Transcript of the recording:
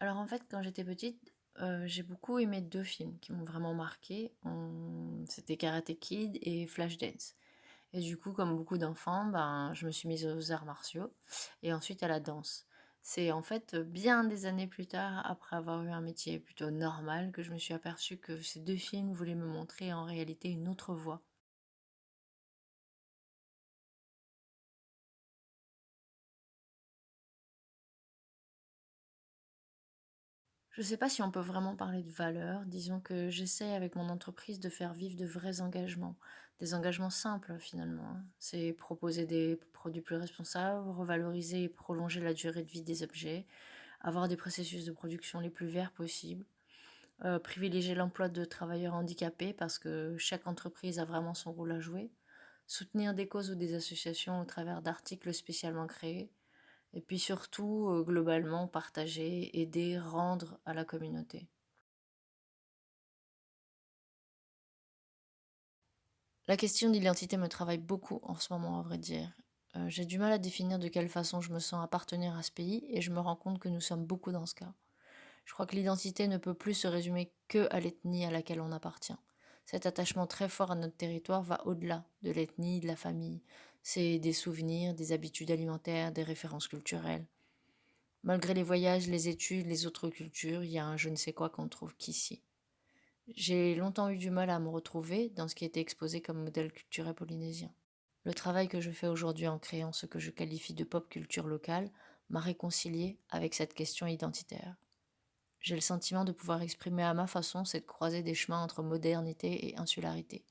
Alors en fait, quand j'étais petite, j'ai beaucoup aimé 2 films qui m'ont vraiment marquée. C'était Karate Kid et Flashdance et du coup, comme beaucoup d'enfants, ben, je me suis mise aux arts martiaux et ensuite à la danse. C'est en fait, bien des années plus tard, après avoir eu un métier plutôt normal, que je me suis aperçue que ces 2 films voulaient me montrer en réalité une autre voie. Je sais pas si on peut vraiment parler de valeurs. Disons que j'essaie avec mon entreprise de faire vivre de vrais engagements. Des engagements simples finalement, hein. C'est proposer des produits plus responsables, revaloriser et prolonger la durée de vie des objets, avoir des processus de production les plus verts possibles, privilégier l'emploi de travailleurs handicapés parce que chaque entreprise a vraiment son rôle à jouer, soutenir des causes ou des associations au travers d'articles spécialement créés, et puis surtout, globalement, partager, aider, rendre à la communauté. La question d'identité me travaille beaucoup en ce moment, à vrai dire. J'ai du mal à définir de quelle façon je me sens appartenir à ce pays et je me rends compte que nous sommes beaucoup dans ce cas. Je crois que l'identité ne peut plus se résumer que à l'ethnie à laquelle on appartient. Cet attachement très fort à notre territoire va au-delà de l'ethnie, de la famille. C'est des souvenirs, des habitudes alimentaires, des références culturelles. Malgré les voyages, les études, les autres cultures, il y a un je ne sais quoi qu'on ne trouve qu'ici. J'ai longtemps eu du mal à me retrouver dans ce qui était exposé comme modèle culturel polynésien. Le travail que je fais aujourd'hui en créant ce que je qualifie de pop culture locale m'a réconcilié avec cette question identitaire. J'ai le sentiment de pouvoir exprimer à ma façon cette croisée des chemins entre modernité et insularité.